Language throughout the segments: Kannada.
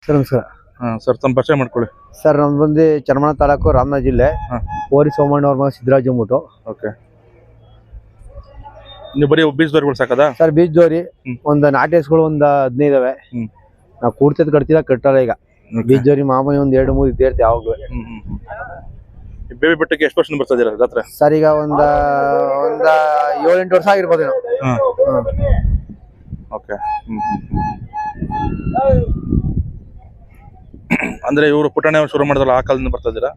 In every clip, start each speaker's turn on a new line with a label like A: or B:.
A: ಸರ್ ನಮಸ್ಕಾರ.
B: ಸರ್ ತಮ್ಮ ಪರಿಚಯ ಮಾಡ್ಕೊಳ್ಳಿ.
A: ಸರ್ ನಮ್ದು ಬಂದು ಚನ್ನಮಣ ತಾಲೂಕು ರಾಮನಗರ ಜಿಲ್ಲೆ. ಓರಿ ಸೋಮಣ್ಣ ಅವ್ರ ಮಗ ಸಿದ್ದರಾಜ್ ಅಂದ್ಬಿಟ್ಟು.
B: ಓಕೆ. ನೀವು ಬರೀ ಬೀಜ ದೋರಿಗಳು ಸಾಕದಾ
A: ಸರ್? ಬೀಜ ದೋರಿ ಒಂದು ನಾಟಿ ಹಸುಗಳು ಒಂದು 15 ಇದಾವೆ. ನಾವು ಕೂಡ್ತಿದ್ ಕಟ್ತಿದ ಕಟ್ಟಲ್ಲ ಈಗ. ಬೀಜ ದೋರಿ ಮಾಮೂಲಿ ಒಂದು 2-3 ಇದ್ದೇ ಇರ್ತೀವಿ ಯಾವಾಗ್ಲೂ.
B: ಬೇಬಿ ಬೆಟ್ಟಕ್ಕೆ ಎಷ್ಟು ವರ್ಷ ಬರ್ತಾ ಇದೀರಾ ಜಾತ್ರೆ?
A: ಸರ್ ಈಗ ಒಂದು 7-8 ವರ್ಷ ಆಗಿರ್ಬೋದು ನಾವು.
B: ಓಕೆ. ಅಂದ್ರೆ ಇವರು ಪುಟಾಣಿ ಅವ್ರು ಶುರು ಮಾಡಿದ್ರಲ್ಲ ಆ ಕಾಲದಿಂದ ಬರ್ತಾ ಇದ್ದೀರಾ?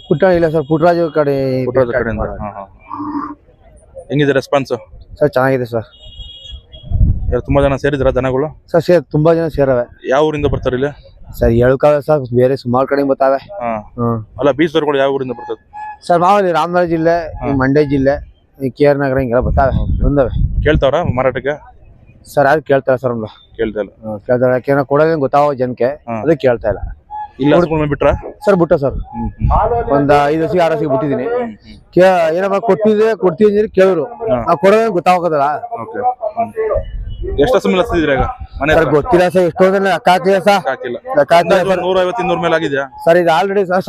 A: ಪುಟ್ಟ ಇಲ್ಲ ಸರ್, ಪುಟ್ಟರಾಜು
B: ಕಡೆಯಿಂದ. ಹೆಂಗಿದೆ ರೆಸ್ಪಾನ್ಸ್?
A: ಸರ್ ಚೆನ್ನಾಗಿದೆ ಸರ್.
B: ತುಂಬಾ ಜನ ಸೇರಿದ್ರ ದನಗಳು?
A: ಸರ್ ತುಂಬಾ ಜನ ಸೇರವೆ.
B: ಯಾವ ಊರಿಂದ ಬರ್ತಾರೆ ಇಲ್ಲಿ?
A: ಸರ್ ಹೇಳ್ಕಾವ ಸರ್, ಬೇರೆ ಸುಮಾರು ಕಡೆ ಬರ್ತಾವೆ.
B: ಅಲ್ಲ ಬೀಜ ದೋರಿಗಳು ಯಾವ ಊರಿಂದ ಬರ್ತದೆ?
A: ಸರ್ ಮಾಮೂಲಿ ರಾಮನಗರ ಜಿಲ್ಲೆ, ಮಂಡ್ಯ ಜಿಲ್ಲೆ, KR ನಗರ ಹಿಂಗೆಲ್ಲ ಬರ್ತಾವೆ, ಬಂದವೆ.
B: ಕೇಳ್ತಾವ್ರ ಮಾರಾಟಕ್ಕೆ?
A: ಸರ್ ಯಾರು ಕೇಳ್ತಾರೆ ಸರ್? ನಮ್ದು
B: ಕೇಳ್ತಾ
A: ಕೇಳ್ತಾರೆ, ಯಾಕೆಂದ್ರೆ ಕೊಡೋದೇನು ಗೊತ್ತಾಗೋ ಜನಕ್ಕೆ, ಅದಕ್ಕೆ ಕೇಳ್ತಾ ಇಲ್ಲ.
B: ಇಲ್ಲ ಬಿಟ್ರ
A: ಸರ್? ಬಿಟ್ಟ ಸರ್, ಒಂದ್ 5 ವರ್ಷ 6 ವರ್ಷ ಬಿಟ್ಟಿದೀನಿ. ಏನಪ್ಪ ಕೊಡ್ತೀವಿ ಕೇಳಿದ್ರು, ನಾವು ಕೊಡೋದೇನು ಗೊತ್ತಾಗೋದಲ್ಲ.
B: ಎಷ್ಟು ಸಮಯ ಹಚ್ಚಿದ್ರಿ ಈಗ?
A: ಸರ್ ಗೊತ್ತಿಲ್ಲ ಸರ್, ಎಷ್ಟೊಂದ್ರೆ ಲೆಕ್ಕ ಹಾಕಿಲ್ಲ ಸರ್.
B: 150-200 ಮೇಲೆ ಆಗಿದ್ಯಾ
A: ಸರ್? ಇದು ಆಲ್ರೆಡಿ ಸರ್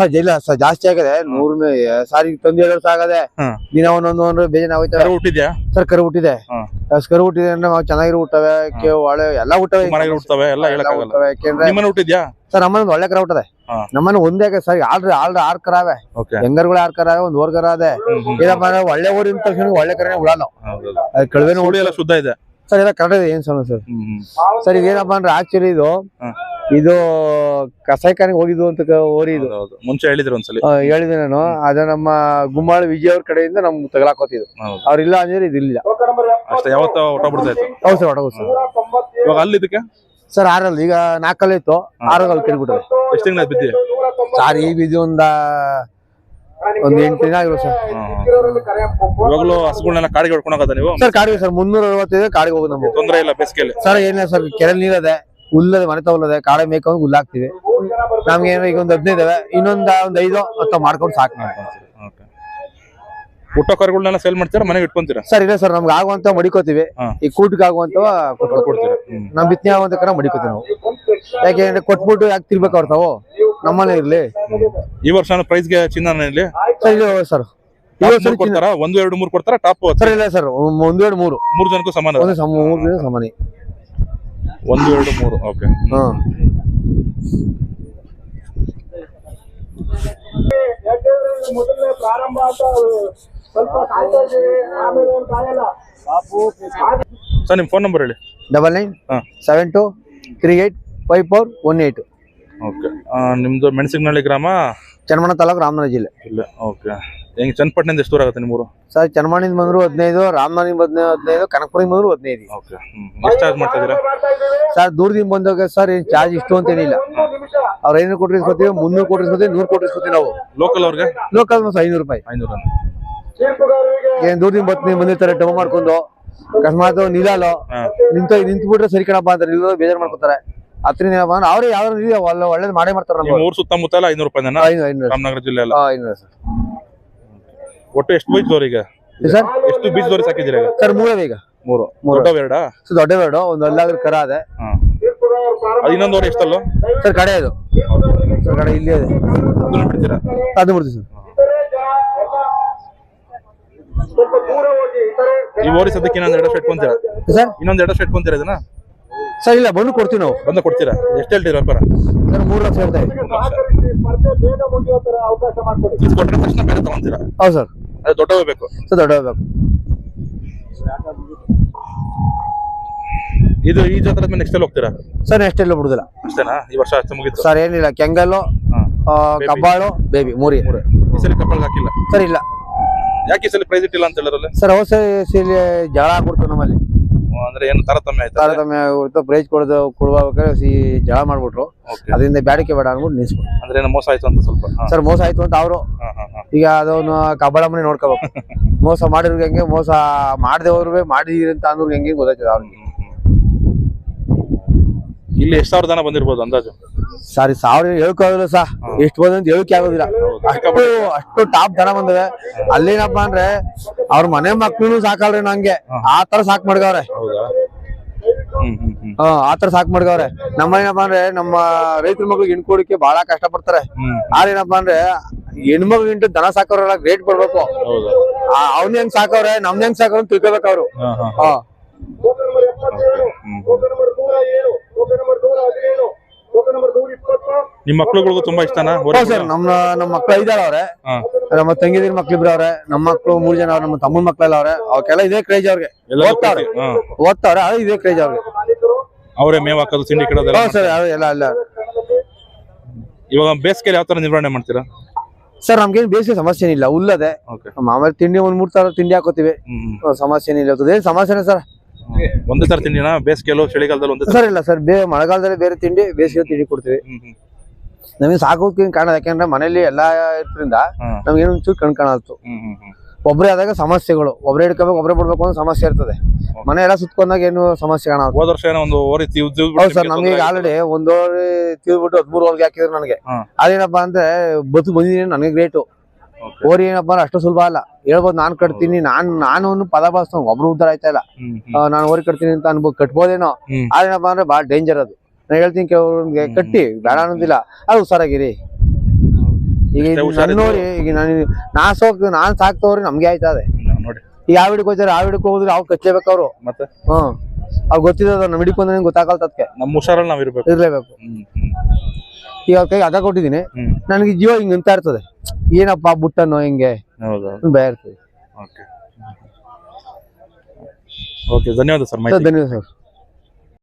A: ಜಾಸ್ತಿ ಆಗಿದೆ. 100 ಸಾರಿ ತಂದು 2 ವರ್ಷ ಆಗದೆ. ದಿನ ಒಂದೊಂದು ಬೇಜಾನ ಆಗೋಯ್ತವೆ.
B: ಹುಟ್ಟಿದ್ಯಾ?
A: ಸರ್ ಕರು ಹುಟ್ಟಿದೆ. ಕರು ಹುಟ್ಟಿದೆ ಅಂದ್ರೆ ನಾವು ಚೆನ್ನಾಗಿರೋ ಹುಟ್ಟವೆ, ಒಳ್ಳೆ ಎಲ್ಲ ಹುಟ್ಟವೆ.
B: ಯಾಕೆಂದ್ರೆ ಹುಟ್ಟಿದ್ಯಾ
A: ಸರ್? ನಮ್ಮನ್ನ ಒಳ್ಳೆ ಕರ ಹುಟ್ಟದೆ. ನಮ್ಮನ್ನ ಒಂದೇ ಸರ್ ಆಲ್ರೆಡಿ 6 ಕರಾವೆ. ಹೆಂಗರ್ಗಳು 6 ಕರಾವೆ, ಒಂದು ಓರ್ಗರ ಅದೆ. ಏನಪ್ಪ ಒಳ್ಳೆ ಊರಿನ ತಕ್ಷಣ ಒಳ್ಳೆ ಕರನೇ ಉಳಲ್ಲ. ಕಳುವೆನ
B: ಹುಳಿ ಎಲ್ಲ ಶುದ್ಧ ಇದೆ
A: ಸರ್, ಎಲ್ಲ ಕರೆಕ್ಟ್ ಇದೆ, ಏನ್ ಸಮಸ್ಯೆ ಸರ್? ಸರ್ ಈಗ ಏನಪ್ಪಾ ಅಂದ್ರೆ ಆಕ್ಚುಲಿ ಇದು ಕಸಾಯಿಖಾನೆಗೆ ಹೋಗಿದ್ದು ಅಂತ ಓರಿ. ಇದು
B: ಮುಂಚೆ ಹೇಳಿದ್ರು ಒಂದ್ಸಲಿ.
A: ಹೇಳಿದೆ ನಾನು. ಅದ ನಮ್ಮ ಗುಮ್ಮಾಳ ವಿಜಯ್ ಅವ್ರ ಕಡೆಯಿಂದ ನಮ್ ತಗಲಾಕೋತಿದ್ರು. ಅವ್ರಿಲ್ಲ ಅಂದ್ರೆ ಇದು ಇಲ್ಲ.
B: ಯಾವತ್ತ ಹೊಟ್ಟಬಿಡ್ತಾಯ್ತು?
A: ಹೌದು ಸರ್, ಹೊಟ್ಟೋಗ್ ಸರ್.
B: ಇವಾಗ ಅಲ್ಲಿ ಇದಕ್ಕೆ
A: ಸರ್ 6 ಈಗ 4 ಇತ್ತು, 6 ಅಲ್ಲಿ ಕೆಡ್ಬಿಟ್ರೆ.
B: ಎಷ್ಟು ತಿಂಗಳ ಬಿದ್ದಿ
A: ಸರ್? ಈ ಬಿದ್ದು ಒಂದು 8 ದಿನ ಆಗಿರೋ ಸರ್.
B: ಇವಾಗಲೂ ಹಸುಗಳನ್ನೆಲ್ಲ ಕಾಡಿಗೆ ಹೊಡ್ಕೊಂಡೋಗದ ನೀವು?
A: ಸರ್ ಕಾಡಿಗೆ ಸರ್ 365 ಕಾಡಿಗೆ ಹೋಗೋದು ನಮ್ಗೆ.
B: ತೊಂದರೆ ಇಲ್ಲ ಬೇಸಿಗೆಯಲ್ಲಿ?
A: ಸರ್ ಏನಿಲ್ಲ ಸರ್, ಕೆರೆ ನೀರದೆ, ಹುಲ್ಲದೆ, ಮನೆ ತಗೊಳ್ಳದೆ, ಕಾಡೆ ಮೇಯ್ಕೊಂಡು ಹುಲ್ಲು ಹಾಕ್ತಿವಿ. ನಮ್ಗೆ ಏನೋ ಈಗ ಒಂದು 15 ಇದಾವೆ, ಇನ್ನೊಂದು 5-10 ಮಾಡ್ಕೊಂಡು ಸಾಕು.
B: ಹುಟ್ಟೋ ಕರುಗಳನ್ನೆಲ್ಲ ಸೇಲ್ ಮಾಡ್ತೀರಾ, ಮನೆಗೆ ಇಟ್ಕೊಂತೀರಾ?
A: ಸರ್ ಇಲ್ಲ ಸರ್, ನಮ್ಗೆ ಆಗುವಂತ ಮಡಿಕೋತೀವಿ. ಈ ಕೂಟಕ್ಕೆ ಆಗುವಂತವ ಕೊಡ್ತೀರಾ? ನಮ್ ಬಿತ್ತನೆ ಆಗುವಂತ ಕರ ಮಡಿಕೋತೀವಿ ನಾವು. ಯಾಕೆಂದ್ರೆ ಕೊಟ್ಬಿಟ್ಟು ಯಾಕೆ ತಿರ್ಬೇಕು ಅವ್ರತಾವು, ನಮ್ಮನೆ ಇರ್ಲಿ.
B: ಈ ವರ್ಷ ಪ್ರೈಸ್ಗೆ ಚಿನ್ನ ಇಲ್ಲಿ?
A: ಸರ್ ಇಲ್ಲ ಸರ್,
B: ಕೊಡ್ತಾರ? 1, 2, 3 ಕೊಡ್ತಾರ ಟಾಪ್?
A: ಸರ್ ಇಲ್ಲ ಸರ್, 1, 2, 3
B: 3 ಜನಕ್ಕೂ ಸಮಾನ?
A: 3 ಸಮಾನ.
B: 1, 2, 3. ಓಕೆ. ಸರ್ ನಿಮ್ ಫೋನ್ ನಂಬರ್ ಹೇಳಿ.
A: 9972385418.
B: ಓಕೆ. ನಿಮ್ದು ಮೆಣಸಿನಹಳ್ಳಿ ಗ್ರಾಮ,
A: ಚನ್ನಮಣ ತಾಲೂಕು, ರಾಮನಗರ ಜಿಲ್ಲೆ.
B: ಇಲ್ಲ. ಓಕೆ. ಹೆಂಗ್ ಚನ್ನಪಟ್ಟಣದಿಂದ ಎಷ್ಟು ದೂರ ಆಗುತ್ತೆ ನಿಮ್ಮೂರು?
A: ಸರ್ ಚನ್ನಮಣಿಂದ ಬಂದ್ರು 15, ರಾಮನಗರದಿಂದ ಬಂದ್ರು 15, ಕನಕಪುರದಿಂದ ಬಂದ್ರು 15.
B: ಓಕೆ. ಎಷ್ಟು ಚಾರ್ಜ್ ಮಾಡ್ತಾ ಇದೀರಾ?
A: ಸರ್ ದೂರದಿಂದ ಬಂದಾಗ ಸರ್ ಚಾರ್ಜ್ ಇಷ್ಟು ಅಂತ ಏನಿಲ್ಲ. ಅವ್ರ 500 ಕೊಟ್ರೆ ಇಸ್ಕೊತೀವಿ, 300 ಕೊಟ್ರೆ ಇಸ್ಕೊತೀವಿ, 100 ಕೊಟ್ರೆ ಇಸ್ಕೊತೀವಿ ನಾವು.
B: ಲೋಕಲ್ ಅವ್ರಿಗೆ?
A: ಲೋಕಲ್ 500 ರೂಪಾಯಿ.
B: 500.
A: ಏನ್ ದೂರದಿಂದ ಬಂದಿರ್ತಾರೆ, ಡಬ್ ಮಾಡ್ಕೊಂಡು ಅಕಸ್ಮಾತ್ ನಿಲ್ಲಲ್ಲ, ನಿಂತ್ಬಿಟ್ರೆ ಸರಿ ಕಣಪ್ಪ ಅಂತ ನಿಲ್ಲೋದು ಬೇಜಾರು ಮಾಡ್ಕೊತಾರೆ. ಹತ್ತರಿಂದ ಅವ್ರೇ ಯಾವ್ದು ಒಳ್ಳೇದು ಮಾಡೇ ಮಾಡ್ತಾರೆ. ನಮ್ಮ
B: ಊರ್ ಸುತ್ತಮುತ್ತ 500 ರೂಪಾಯಿ ರಾಮನಗರ ಜಿಲ್ಲೆ ಎಲ್ಲ?
A: 500 ಸರ್.
B: ಒಟ್ಟು ಎಷ್ಟು ಬೀಜ ದೋರಿಗೆ
A: ಸರ್?
B: ಎಷ್ಟು ಬೀಜ ದೋರಿ ಸಾಕಿದ್ದೀರಾ
A: ಸರ್? 3 ಈಗ.
B: 3 ದೊಡ್ಡವೆರಡ?
A: ಸರ್ ದೊಡ್ಡವೆರಡು, ಒಂದು ಅಲ್ಲಾದ್ರೂ ಕರ ಅದೆ.
B: ಇನ್ನೊಂದು ವರೆ ಎಷ್ಟಲ್ಲ
A: ಸರ್? ಕಡೆ ಅದು ಸರ್, ಕಡೆ ಇಲ್ಲಿ ಅದೆ.
B: ಅದನ್ನ ಬಿಡ್ತೀರಾ?
A: ಅದು ಬಿಡ್ತೀವಿ ಸರ್.
B: ಈ ಓರಿ ಸದ್ಯಕ್ಕೆ ಇನ್ನೊಂದು 2 ವರ್ಷ ಇಟ್ಕೊಂತೀರಾ
A: ಸರ್?
B: ಇನ್ನೊಂದು 2 ವರ್ಷ ಇಟ್ಕೊಂತೀರಾ ಇದನ್ನ?
A: ಸರ್ ಇಲ್ಲ, ಬಂದು ಕೊಡ್ತೀವಿ ನಾವು.
B: ಬಂದ ಕೊಡ್ತೀರಾ? ಎಷ್ಟು ಹೇಳ್ತೀರಾ ವ್ಯಾಪಾರ?
A: ಸರ್ 3 ಲಕ್ಷ ಹೇಳ್ತಾ ಇದ್ದೀವಿ.
B: ಕೊಟ್ಟರೆ ತಕ್ಷಣ ಬೇರೆ ತಗೊಂತೀರಾ?
A: ಹೌದು ಸರ್.
B: ಅದು ದೊಡ್ಡವೇ ಬೇಕು?
A: ಸರ್ ದೊಡ್ಡವೇ ಬೇಕು.
B: ಇದು ಈ ಜಾತ್ರೆ ಮೇಲೆ ನೆಕ್ಸ್ಟ್ ಹೋಗ್ತೀರಾ?
A: ಸರ್ ನೆಕ್ಸ್ಟ್ ಎಲ್ಲ ಬಿಡುದಿಲ್ಲ.
B: ಅಷ್ಟೇನಾ? ಈ ವರ್ಷ ಅಷ್ಟೇ ಮುಗಿತು?
A: ಸರ್ ಏನಿಲ್ಲ, ಕೆಂಗಲ್ಲು, ಕಬ್ಬಾಳು, ಬೇಬಿ 3.
B: ಈ ಸಲ ಕಬ್ಬಾಳು ಹಾಕಿಲ್ಲ?
A: ಸರ್ ಇಲ್ಲ.
B: ಯಾಕೆ ಈ ಸಲ ಪ್ರೈಸ್ ಇಟ್ಟಿಲ್ಲ ಅಂತ ಹೇಳಿರಲ್ಲ?
A: ಸರ್ ಔಷಧಿ ಜಗಳ ಆಗ್ಬಿಡ್ತು ನಮ್ಮಲ್ಲಿ.
B: ಅಂದ್ರೆ ಏನು ತಾರತಮ್ಯ ಆಯ್ತು?
A: ತಾರತಮ್ಯ ಆಗ್ಬಿಡ್ತು, ಪ್ರೈಸ್ ಕೊಡುವಾಗ ಜಗಳ ಮಾಡ್ಬಿಟ್ರು. ಅದರಿಂದ ಬ್ಯಾಡಿಕೆ ಬೇಡ ಅಂದ್ಬಿಟ್ಟು ನಿಲ್ಸ್ಬಿಟ್ಟು.
B: ಅಂದ್ರೆ ಏನೋ ಮೋಸ ಆಯ್ತು ಅಂತ ಸ್ವಲ್ಪ?
A: ಸರ್ ಮೋಸ ಆಯ್ತು ಅಂತ ಅವರು ಈಗ ಅದನ್ನು ಕಬ್ಬಾಳ ಮನೆ ನೋಡ್ಕೋಬೇಕು. ಮೋಸ ಮಾಡಿರ್ಗೆ ಹೆಂಗೆ, ಮೋಸ ಮಾಡದೇವ್ರಿಗೆ ಮಾಡಿದೀರಿ ಅಂತ ಅನ್ನೋರ್ಗೆ ಹೆಂಗೆ ಗೊತ್ತಾಯ್ತದ ಅವ್ರಿಗೆ.
B: ಇಲ್ಲಿ ಎಷ್ಟು ಸಾವಿರ ದನ ಬಂದಿರ್ಬೋದು ಅಂದಾಜು?
A: ಸರ್ 1000 ಹೇಳ್ಕೋದಿಲ್ಲ ಸರ್, ಎಷ್ಟು ಬಂದಂತ ಹೇಳಿಕೆ ಆಗೋದಿಲ್ಲ. ಅಷ್ಟು ಟಾಪ್ ದನ ಬಂದವೆ. ಅಲ್ಲೇನಪ್ಪ ಅಂದ್ರೆ ಅವ್ರ ಮನೆ ಮಕ್ಳು ಸಾಕಲ್ರಿ ನಂಗೆ, ಆ ತರ ಸಾಕ್ ಮಾಡ್ಗವ್ರೆ. ಆತರ ಸಾಕ್ ಮಾಡ್ಗವ್ರೆ. ನಮ್ಮ ಏನಪ್ಪಾ ಅಂದ್ರೆ ನಮ್ಮ ರೈತರ ಮಕ್ಳಿಗೆ ಹೆಣ್ಕೊಡಕ್ಕೆ ಬಹಳ ಕಷ್ಟ ಪಡ್ತಾರೆ. ಆರೇನಪ್ಪಾ ಅಂದ್ರೆ ಹೆಣ್ಮಕ್ಳಿಗಿಂತ ದನ ಸಾಕೋರೆಲ್ಲ ರೇಟ್ ಕೊಡ್ಬೇಕು. ಅವ್ನ ಹೆಂಗ್ ಸಾಕವ್ರೆ ನಮ್ನ ಹೆಂಗ್ ಸಾಕೋರ್ ತಿಳ್ಕೊಬೇಕು ಅವ್ರು.
B: ನಿಮ್ ಮಕ್ಳುಗಳಿಗೂ ತುಂಬಾ ಇಷ್ಟನಾ?
A: ಸರ್ ನಮ್ಮ ಮಕ್ಳು 5 ಅವ್ರೆ. ನಮ್ಮ ತಂಗಿದಿರ್ ಮಕ್ಳಿಬ್ರು ಅವ್ರೆ. ನಮ್ಮ ಮಕ್ಳು 3 ಜನ ಅವ್ರೆ. ನಮ್ಮ ತಮ್ಮನ ಮಕ್ಳೆಲ್ಲ ಅವ್ರೆ. ಅವಕ್ಕೆಲ್ಲ ಇದೇ ಕ್ರೇಜ್ ಅವ್ರಿಗೆ. ಓದ್ತಾವ್ರೆ ಅದು ಇದೇ ಕ್ರೇಜ್ ಅವ್ರಿಗೆ.
B: ಅವರೇ ಮೇವ್ ಹಾಕೋದು ತಿಂಡಿ ಕಿಡೋದೆಲ್ಲ?
A: ಸರ್ ಎಲ್ಲ ಅಲ್ಲ.
B: ಇವಾಗ ಬೇಸಿಗೆಯಲ್ಲಿ ಯಾವ ತರ ನಿರ್ವಹಣೆ ಮಾಡ್ತೀರಾ
A: ಸರ್? ನಮ್ಗೇನು ಬೇಸಿಗೆ ಸಮಸ್ಯೆ ಇಲ್ಲ, ಹುಲ್ಲದೆ. ಆಮೇಲೆ ತಿಂಡಿ 1-3 ತರ ತಿಂಡಿ ಹಾಕೋತೀವಿ. ಸಮಸ್ಯೆ ಇಲ್ಲ. ಏನ್ ಸಮಸ್ಯೆನೇ ಸರ್?
B: ಒಂದೇ ತರ ತಿಂಡಿನ ಬೇಸಿಗೆಲ್ಲೂ ಚಳಿಗಾಲದಲ್ಲಿ ಒಂದೇ
A: ಸರ್? ಇಲ್ಲ ಸರ್, ಮಳೆಗಾಲದಲ್ಲಿ ಬೇರೆ ತಿಂಡಿ, ಬೇಸಿಗೆ ತಿಂಡಿ ಕೊಡ್ತೀವಿ. ನಮಗೆ ಸಾಕೋದಕ್ಕೆ ಕಾಣೋದು ಯಾಕೆಂದ್ರೆ ಮನೇಲಿ ಎಲ್ಲಾ ಇದ್ರಿಂದ ನಮ್ಗೆ ಏನೋ ಒಂಚೂರು ಕಾಣತ್ತು. ಒಬ್ರೇ ಆದಾಗ ಸಮಸ್ಯೆಗಳು, ಒಬ್ರೇ ಹಿಡ್ಕೋಬೇಕು, ಒಬ್ರೇ ಬಿಡ್ಬೇಕು ಅನ್ನೋ ಸಮಸ್ಯೆ ಇರ್ತದೆ. ಮನೆ ಎಲ್ಲ ಸುತ್ಕೊಂಡಾಗ ಏನು ಸಮಸ್ಯೆ ಕಾಣೋದು.
B: ಹೋದ ವರ್ಷ ಏನೋ ಒಂದು ಓರಿ
A: ಹೌದು ಸರ್, ನಮಗೆ ಆಲ್ರೆಡಿ 1 ಓರಿ ತೀವ್ಬಿಟ್ಟು 13 ಓರಿಗೆ ಹಾಕಿದ್ರು ನನಗೆ. ಅದೇನಪ್ಪಾ ಅಂದ್ರೆ ಬದುಕು ಬಂದಿದ್ದೀನಿ ನನಗೆ ಗ್ರೇಟು. ಓರಿ ಏನಪ್ಪಾ ಅಂದ್ರೆ ಅಷ್ಟು ಸುಲಭ ಅಲ್ಲ. ಹೇಳ್ಬೋದು ನಾನ್ ಕಟ್ತೀನಿ, ನಾನು ಪದ ಬಳಸ್ತ ಒಬ್ರು ಉದ್ದಾರ ಆಯ್ತಾ ಇಲ್ಲ. ನಾನು ಓರಿ ಕಟ್ತೀನಿ ಅಂತ ಅನ್ಬೋದು, ಕಟ್ಬೋದೇನೋ. ಅದೇನಪ್ಪಾ ಅಂದ್ರೆ ಬಹಳ ಡೇಂಜರ್ ಅದು. ನಾನು ಹೇಳ್ತೀನಿ ಕೆಲವ್ರಿಗೆ ಕಟ್ಟಿ ಬೇಡ ಅನ್ನೋದಿಲ್ಲ, ಅದು ಹುಷಾರಾಗಿರಿ. ಈಗ ನೋಡಿ, ಈಗ ನಾನ್ ಸಾಕ್ತವ್ರಿ ನಮ್ಗೆ ಆಯ್ತದೆ. ಈಗ ಯಾವ ಹಿಡಿಕ್ ಹೋಗ್ತಾರೆ, ಯಾವ ಹಿಡಿಕ್ ಹೋದ್ರೆ ಅವ್ರು ಕಚ್ಚಲೇಬೇಕು ಅವ್ರು.
B: ಮತ್ತೆ
A: ಅವ್ರು ಗೊತ್ತಿರೋದು ನಮ್ ಹಿಡಿಕೊಂಡ್ರೆ ಗೊತ್ತಾಗಲ್ತದಕ್ಕೆ.
B: ನಮ್ಮ ಹುಷಾರಲ್ಲಿ ನಾವ್
A: ಇರ್ಲೇಬೇಕು. ಈಗ ಅವ್ರ ಕೈಗೆ ಅದ ಕೊಟ್ಟಿದ್ದೀನಿ, ನನಗೆ ಜೀವ ಹಿಂಗ್ ಅಂತ ಇರ್ತದೆ. ಏನಪ್ಪಾ ಬುಟ್ಟನೋ ಹಿಂಗೆ ಭಯ ಇರ್ತದೆ.
B: ಧನ್ಯವಾದ ಸರ್.
A: ಧನ್ಯವಾದ ಸರ್.